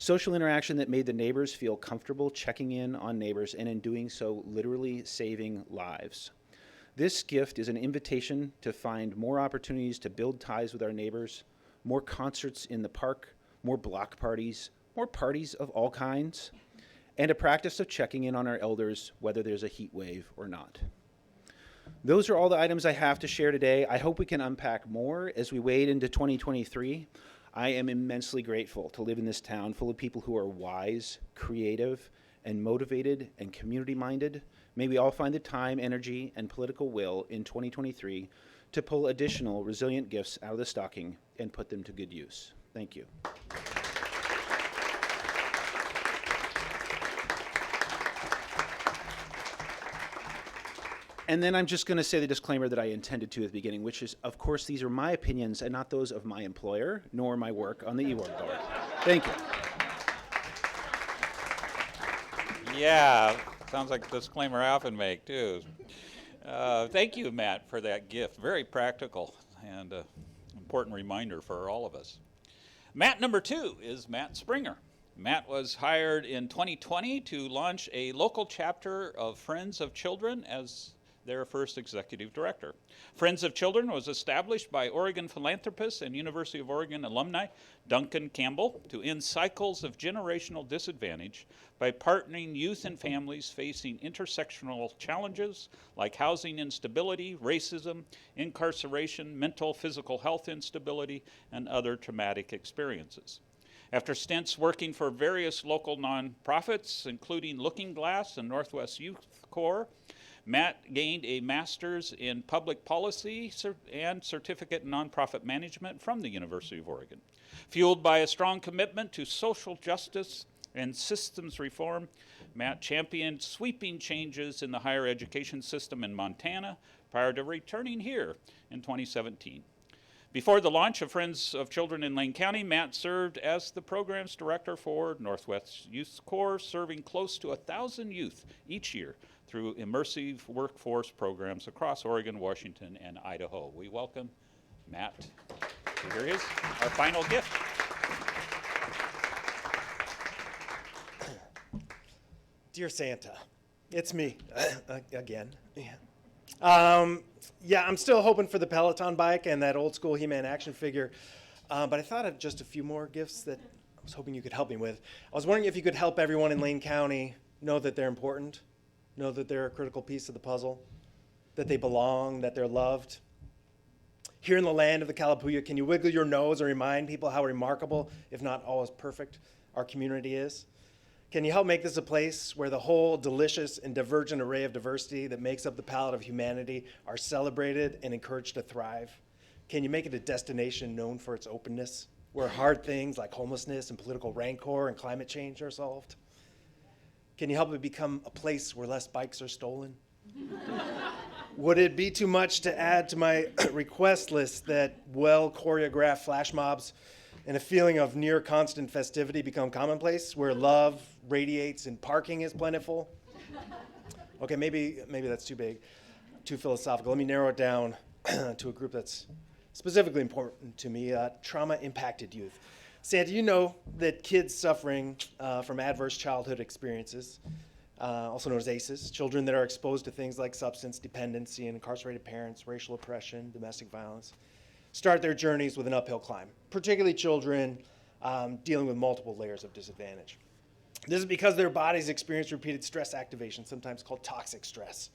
Social interaction that made the neighbors feel comfortable checking in on neighbors, and in doing so, literally saving lives. This gift is an invitation to find more opportunities to build ties with our neighbors, more concerts in the park, more block parties, more parties of all kinds, and a practice of checking in on our elders, whether there's a heat wave or not. Those are all the items I have to share today. I hope we can unpack more as we wade into 2023. I am immensely grateful to live in this town full of people who are wise, creative, and motivated and community-minded. May we all find the time, energy, and political will in 2023 to pull additional resilient gifts out of the stocking and put them to good use. Thank you. And then I'm just going to say the disclaimer that I intended to at the beginning, which is, of course, these are my opinions and not those of my employer, nor my work on the eWorld board. Thank you. Yeah, sounds like a disclaimer I often make, too. Thank you, Matt, for that gift. Very practical and important reminder for all of us. Matt number 2 is Matt Springer. Matt was hired in 2020 to launch a local chapter of Friends of Children as their first executive director. Friends of Children was established by Oregon philanthropist and University of Oregon alumni Duncan Campbell to end cycles of generational disadvantage by partnering youth and families facing intersectional challenges like housing instability, racism, incarceration, mental, physical health instability, and other traumatic experiences. After stints working for various local nonprofits, including Looking Glass and Northwest Youth Corps, Matt gained a master's in public policy and certificate in nonprofit management from the University of Oregon. Fueled by a strong commitment to social justice and systems reform, Matt championed sweeping changes in the higher education system in Montana prior to returning here in 2017. Before the launch of Friends of Children in Lane County, Matt served as the program's director for Northwest Youth Corps, serving close to 1,000 youth each year through immersive workforce programs across Oregon, Washington, and Idaho. We welcome Matt. Here is our final gift. Dear Santa, it's me again. Yeah, I'm still hoping for the Peloton bike and that old school He-Man action figure, but I thought of just a few more gifts that I was hoping you could help me with. I was wondering if you could help everyone in Lane County know that they're important, know that they're a critical piece of the puzzle, that they belong, that they're loved. Here in the land of the Kalapuya, can you wiggle your nose and remind people how remarkable, if not always perfect, our community is? Can you help make this a place where the whole delicious and divergent array of diversity that makes up the palette of humanity are celebrated and encouraged to thrive? Can you make it a destination known for its openness, where hard things like homelessness and political rancor and climate change are solved? Can you help it become a place where less bikes are stolen? Would it be too much to add to my request list that well-choreographed flash mobs and a feeling of near constant festivity become commonplace, where love radiates and parking is plentiful? Okay, maybe that's too big, too philosophical. Let me narrow it down to a group that's specifically important to me, trauma-impacted youth. Santa, you know that kids suffering from adverse childhood experiences, also known as ACEs, children that are exposed to things like substance dependency and incarcerated parents, racial oppression, domestic violence, start their journeys with an uphill climb, particularly children dealing with multiple layers of disadvantage. This is because their bodies experience repeated stress activation, sometimes called toxic stress.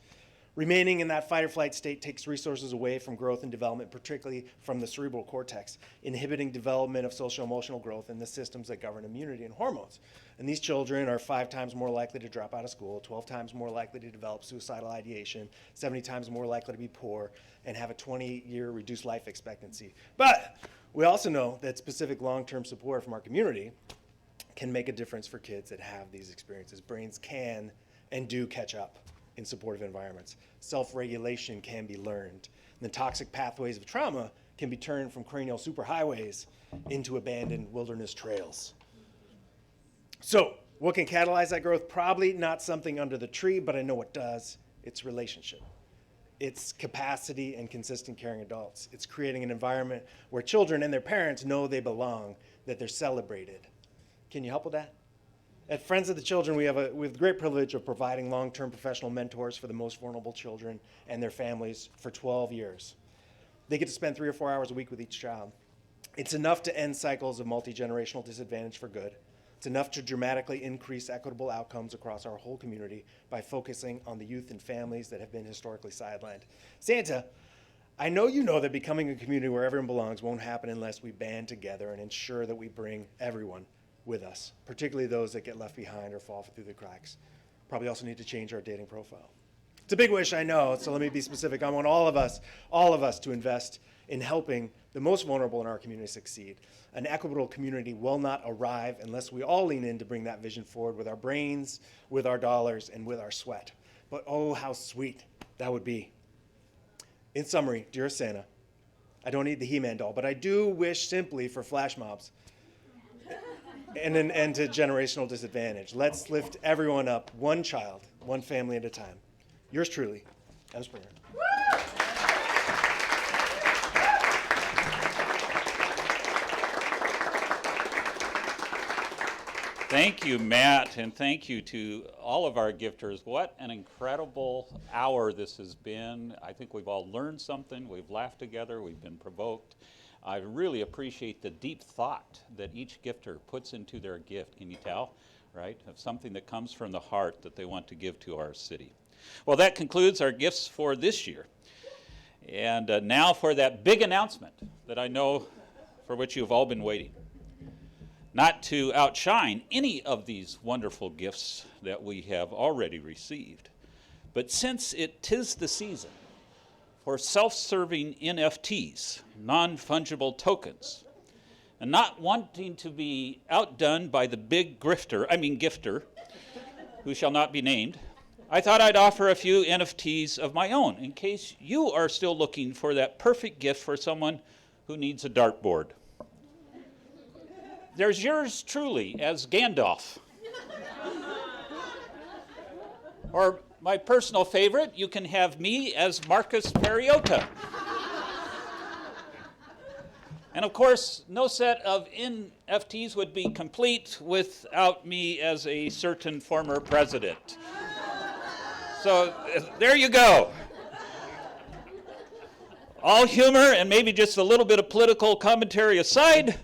Remaining in that fight or flight state takes resources away from growth and development, particularly from the cerebral cortex, inhibiting development of social emotional growth in the systems that govern immunity and hormones. And these children are 5 times more likely to drop out of school, 12 times more likely to develop suicidal ideation, 70 times more likely to be poor, and have a 20-year reduced life expectancy. But we also know that specific long-term support from our community can make a difference for kids that have these experiences. Brains can and do catch up in supportive environments. Self-regulation can be learned. And the toxic pathways of trauma can be turned from cranial superhighways into abandoned wilderness trails. So, what can catalyze that growth? Probably not something under the tree, but I know what does. It's relationship. It's capacity and consistent caring adults. It's creating an environment where children and their parents know they belong, that they're celebrated. Can you help with that? At Friends of the Children, we have the great privilege of providing long-term professional mentors for the most vulnerable children and their families for 12 years. They get to spend 3 or 4 hours a week with each child. It's enough to end cycles of multi-generational disadvantage for good. It's enough to dramatically increase equitable outcomes across our whole community by focusing on the youth and families that have been historically sidelined. Santa, I know you know that becoming a community where everyone belongs won't happen unless we band together and ensure that we bring everyone with us, particularly those that get left behind or fall through the cracks. Probably also need to change our dating profile. It's a big wish, I know, so let me be specific. I want all of us to invest in helping the most vulnerable in our community succeed. An equitable community will not arrive unless we all lean in to bring that vision forward with our brains, with our dollars, and with our sweat. But oh, how sweet that would be. In summary, dear Santa, I don't need the He-Man doll, but I do wish simply for flash mobs and an end to generational disadvantage. Let's lift everyone up, one child, one family at a time. Yours truly, M. Springer. Thank you, Matt, and thank you to all of our gifters. What an incredible hour this has been. I think we've all learned something. We've laughed together. We've been provoked. I really appreciate the deep thought that each gifter puts into their gift. Can you tell, right? Of something that comes from the heart that they want to give to our city. Well, that concludes our gifts for this year. And now for that big announcement that I know for which you've all been waiting. Not to outshine any of these wonderful gifts that we have already received, but since it 'tis the season for self-serving NFTs, non-fungible tokens, and not wanting to be outdone by the big gifter, who shall not be named, I thought I'd offer a few NFTs of my own in case you are still looking for that perfect gift for someone who needs a dartboard. There's yours truly as Gandalf. Or my personal favorite, you can have me as Marcus Mariota. And of course, no set of NFTs would be complete without me as a certain former president. So there you go. All humor and maybe just a little bit of political commentary aside,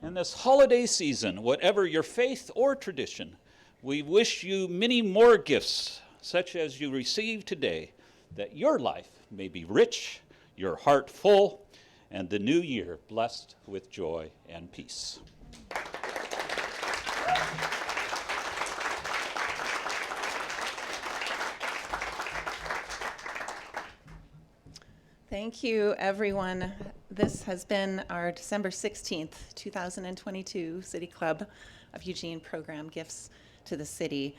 in this holiday season, whatever your faith or tradition, we wish you many more gifts, such as you receive today, that your life may be rich, your heart full, and the new year blessed with joy and peace. Thank you, everyone. This has been our December 16th, 2022 City Club of Eugene program, Gifts to the City.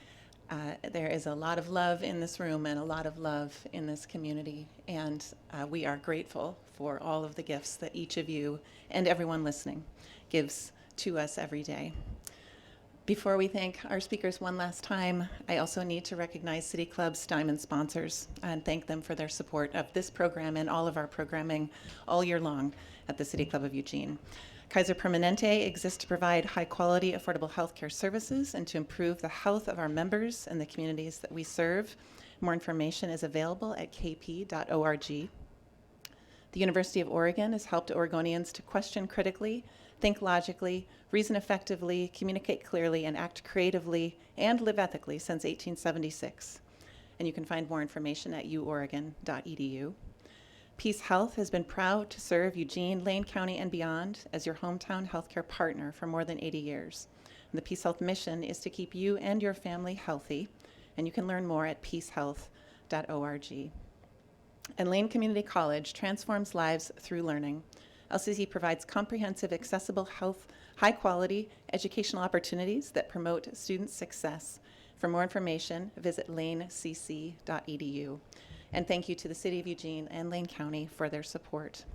There is a lot of love in this room and a lot of love in this community, and we are grateful for all of the gifts that each of you and everyone listening gives to us every day. Before we thank our speakers one last time, I also need to recognize City Club's diamond sponsors and thank them for their support of this program and all of our programming all year long at the City Club of Eugene. Kaiser Permanente exists to provide high-quality, affordable healthcare services and to improve the health of our members and the communities that we serve. More information is available at kp.org. The University of Oregon has helped Oregonians to question critically, think logically, reason effectively, communicate clearly, and act creatively and live ethically since 1876. And you can find more information at uoregon.edu. Peace Health has been proud to serve Eugene, Lane County, and beyond as your hometown healthcare partner for more than 80 years. And the Peace Health mission is to keep you and your family healthy, and you can learn more at peacehealth.org. And Lane Community College transforms lives through learning. LCC provides comprehensive, accessible, high-quality educational opportunities that promote student success. For more information, visit lanecc.edu. And thank you to the City of Eugene and Lane County for their support.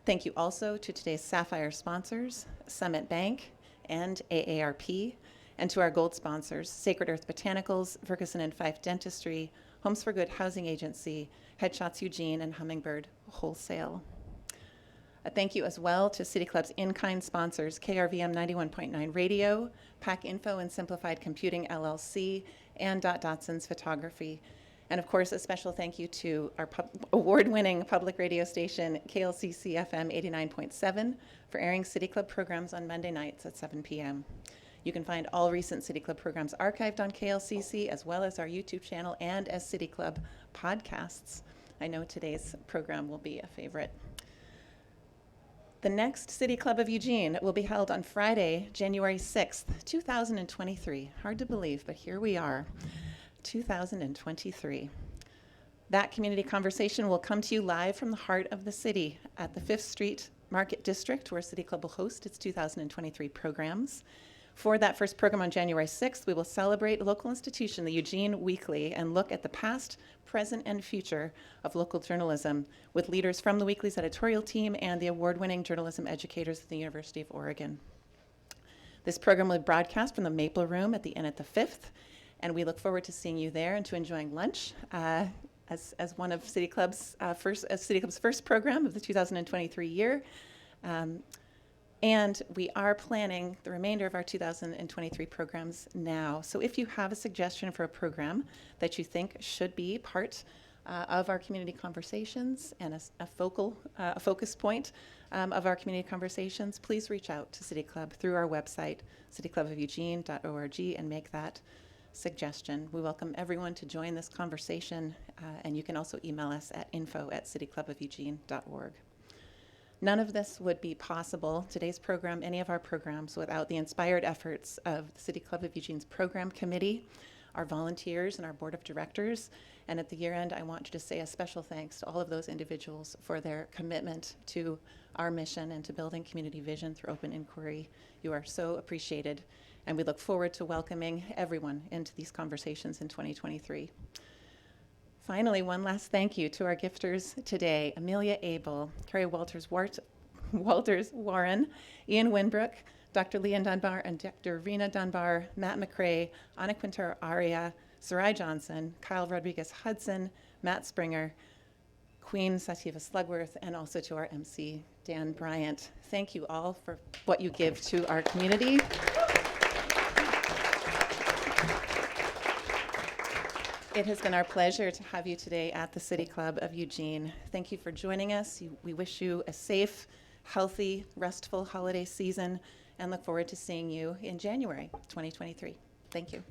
Thank you also to today's Sapphire sponsors, Summit Bank and AARP, and to our gold sponsors, Sacred Earth Botanicals, Ferguson and Fife Dentistry, Homes for Good Housing Agency, Headshots Eugene, and Hummingbird Wholesale. A thank you as well to City Club's in-kind sponsors, KRVM 91.9 Radio, Pack Info and Simplified Computing LLC, and Dotson's Photography. And of course, a special thank you to our award-winning public radio station, KLCC FM 89.7, for airing City Club programs on Monday nights at 7 p.m. You can find all recent City Club programs archived on KLCC, as well as our YouTube channel and as City Club podcasts. I know today's program will be a favorite. The next City Club of Eugene will be held on Friday, January 6th, 2023. Hard to believe, but here we are, 2023. That community conversation will come to you live from the heart of the city at the 5th Street Market District, where City Club will host its 2023 programs. For that first program on January 6th, we will celebrate a local institution, the Eugene Weekly, and look at the past, present, and future of local journalism with leaders from the Weekly's editorial team and the award-winning journalism educators at the University of Oregon. This program will be broadcast from the Maple Room at the Inn at the 5th, and we look forward to seeing you there and to enjoying lunch as one of City Club's first program of the 2023 year. And we are planning the remainder of our 2023 programs now. So if you have a suggestion for a program that you think should be part of our community conversations and a focus point of our community conversations, please reach out to City Club through our website, cityclubofeugene.org, and make that suggestion. We welcome everyone to join this conversation, and you can also email us at info@cityclubofeugene.org. None of this would be possible, today's program, any of our programs, without the inspired efforts of the City Club of Eugene's Program Committee, our volunteers and our board of directors. And at the year end, I want to just say a special thanks to all of those individuals for their commitment to our mission and to building community vision through open inquiry. You are so appreciated, and we look forward to welcoming everyone into these conversations in 2023. Finally, one last thank you to our gifters today: Amelia Abel, Carrie Walters-Warren, Ian Winbrook, Dr. Leon Dunbar and Dr. Rena Dunbar, Matt McRae, Ana Quintero Aria, Sarai Johnson, Kyle Rodriguez Hudson, Matt Springer, Queen Sativa Slugworth, and also to our MC, Dan Bryant. Thank you all for what you give to our community. It has been our pleasure to have you today at the City Club of Eugene. Thank you for joining us. We wish you a safe, healthy, restful holiday season and look forward to seeing you in January 2023. Thank you.